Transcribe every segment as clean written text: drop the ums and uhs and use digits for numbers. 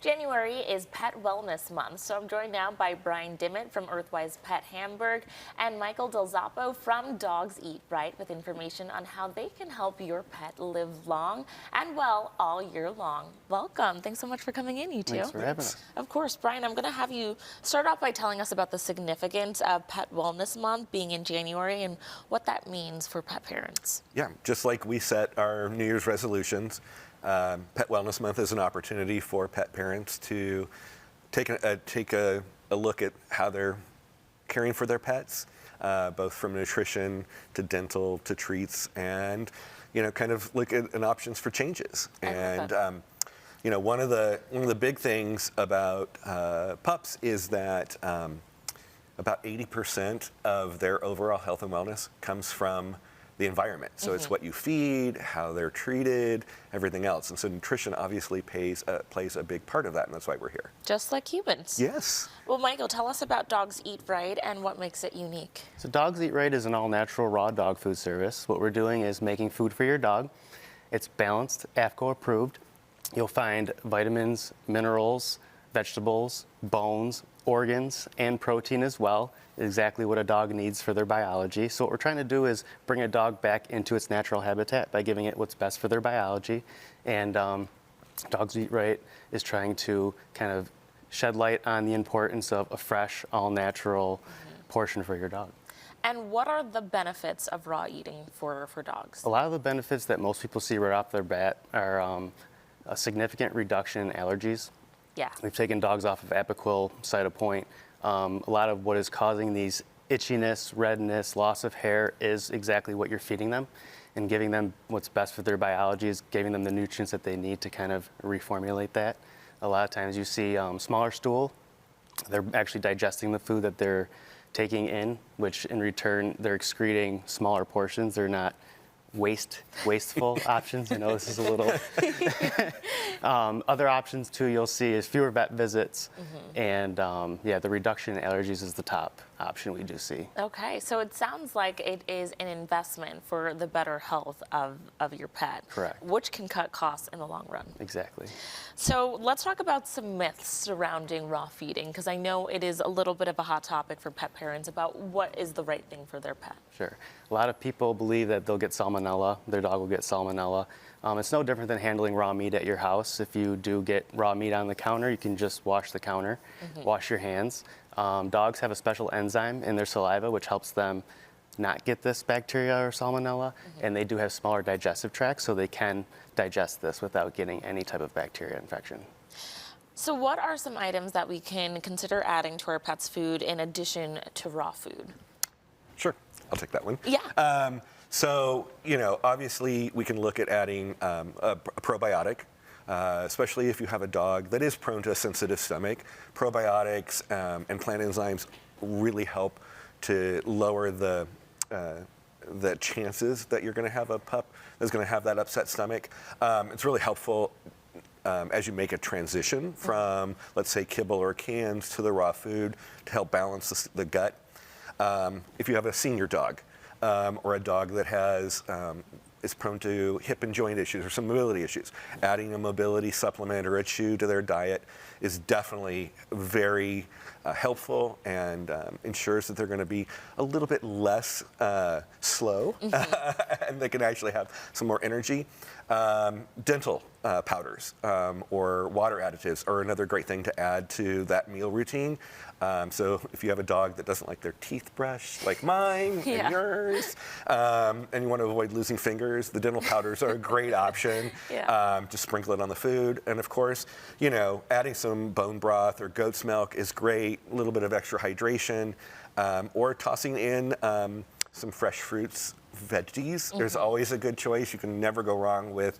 January is Pet Wellness Month, so I'm joined now by Brian Dimmitt from Earthwise Pet Hamburg and Michael Del Zoppo from Dogs Eat Rite with information on how they can help your pet live long and well all year long. Welcome. Thanks so much for coming in, you two. Thanks for having us. Of course. Brian, I'm going to have you start off by telling us about the significance of Pet Wellness Month being in January and what that means for pet parents. Yeah, just like we set our New Year's resolutions, Pet Wellness Month is an opportunity for pet parents to take a look at how they're caring for their pets, both from nutrition to dental to treats, and kind of look at options for changes. And one of the big things about pups is that about 80% of their overall health and wellness comes from the environment. So it's what you feed, how they're treated, everything else. And so nutrition obviously plays a big part of that, and that's why we're here. Just like humans. Yes. Well, Michael, tell us about Dogs Eat Rite and what makes it unique. So Dogs Eat Rite is an all-natural raw dog food service. What we're doing is making food for your dog. It's balanced, AAFCO approved. You'll find vitamins, minerals, vegetables, bones, organs, and protein as well, exactly what a dog needs for their biology. So what we're trying to do is bring a dog back into its natural habitat by giving it what's best for their biology. And Dogs Eat Rite is trying to kind of shed light on the importance of a fresh, all-natural portion for your dog. And what are the benefits of raw eating for dogs? A lot of the benefits that most people see right off their bat are a significant reduction in allergies. Yeah. We've taken dogs off of Apoquel, Cytopoint. A lot of what is causing these itchiness, redness, loss of hair is exactly what you're feeding them, and giving them what's best for their biology is giving them the nutrients that they need to kind of reformulate that. A lot of times you see smaller stool. They're actually digesting the food that they're taking in, which in return they're excreting smaller portions. They're not wasteful options. I know this is a little. Other options too you'll see is fewer vet visits, and the reduction in allergies is the top option we do see. Okay, so it sounds like it is an investment for the better health of your pet. Correct. Which can cut costs in the long run. Exactly. So let's talk about some myths surrounding raw feeding, because I know it is a little bit of a hot topic for pet parents about what is the right thing for their pet. Sure. A lot of people believe that they'll get salmonella, their dog will get salmonella. It's no different than handling raw meat at your house. If you do get raw meat on the counter, you can just wash the counter, wash your hands. Dogs have a special enzyme in their saliva which helps them not get this bacteria or salmonella, and they do have smaller digestive tracts, so they can digest this without getting any type of bacteria infection. So what are some items that we can consider adding to our pet's food in addition to raw food? Sure, I'll take that one. Yeah. So, obviously we can look at adding a probiotic, especially if you have a dog that is prone to a sensitive stomach. Probiotics and plant enzymes really help to lower the chances that you're going to have a pup that's going to have that upset stomach. It's really helpful as you make a transition from, let's say, kibble or cans to the raw food to help balance the gut. If you have a senior dog or a dog that is prone to hip and joint issues or some mobility issues, adding a mobility supplement or a chew to their diet is definitely very helpful and ensures that they're going to be a little bit less slow and they can actually have some more energy. Dental powders or water additives are another great thing to add to that meal routine. So if you have a dog that doesn't like their teeth brushed, like mine and yours, and you want to avoid losing fingers, the dental powders are a great option. Just sprinkle it on the food. And of course, adding some bone broth or goat's milk is great, a little bit of extra hydration, or tossing in some fresh fruits, veggies. There's always a good choice. You can never go wrong with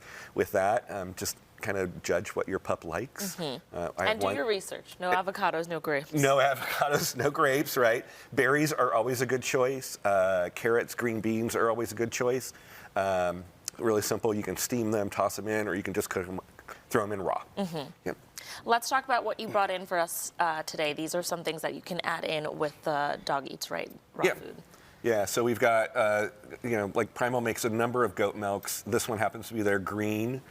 that. Just kind of judge what your pup likes. And do your research. No avocados, no grapes. No avocados, no grapes, right? Berries are always a good choice. Carrots, green beans are always a good choice. Really simple. You can steam them, toss them in, or you can just cook them, throw them in raw. Yep. Let's talk about what you brought in for us today. These are some things that you can add in with the Dog Eats Rite raw food. Yeah, so we've got, like Primal makes a number of goat milks. This one happens to be their green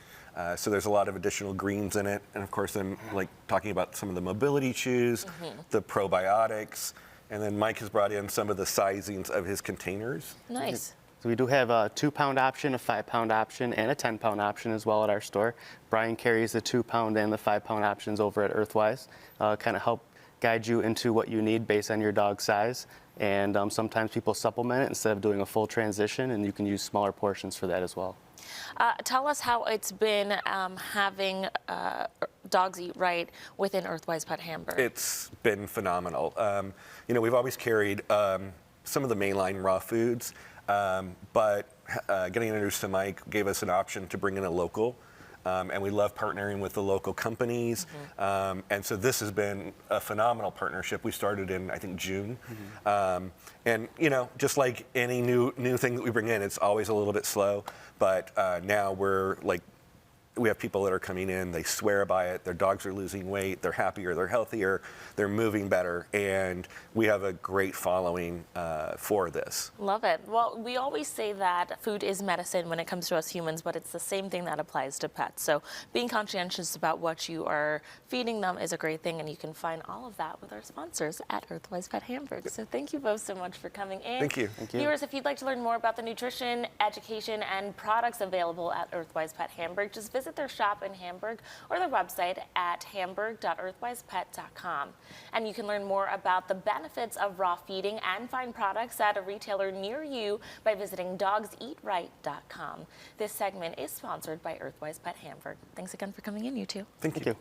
So there's a lot of additional greens in it. And of course, then like talking about some of the mobility chews, the probiotics, and then Mike has brought in some of the sizings of his containers. Nice. So we do have a 2-pound option, a 5-pound option, and a 10-pound option as well at our store. Brian carries the 2-pound and the 5-pound options over at Earthwise. Kind of help guide you into what you need based on your dog's size. And sometimes people supplement it instead of doing a full transition, and you can use smaller portions for that as well. Tell us how it's been having Dogs Eat Right within Earthwise Pet Hamburg. It's been phenomenal. You know, we've always carried some of the mainline raw foods, but getting introduced to Mike gave us an option to bring in a local. And we love partnering with the local companies. And so this has been a phenomenal partnership. We started in, I think, June. And, you know, just like any new thing that we bring in, it's always a little bit slow. But now we have people that are coming in, they swear by it, their dogs are losing weight, they're happier, they're healthier, they're moving better, and we have a great following for this. Love it. Well, we always say that food is medicine when it comes to us humans, but it's the same thing that applies to pets. So being conscientious about what you are feeding them is a great thing, and you can find all of that with our sponsors at Earthwise Pet Hamburg. So thank you both so much for coming in. Thank you. Thank you. Viewers, if you'd like to learn more about the nutrition, education, and products available at Earthwise Pet Hamburg, just visit their shop in Hamburg or their website at hamburg.earthwisepet.com. And you can learn more about the benefits of raw feeding and find products at a retailer near you by visiting dogseatright.com. This segment is sponsored by Earthwise Pet Hamburg. Thanks again for coming in, you two. Thank you.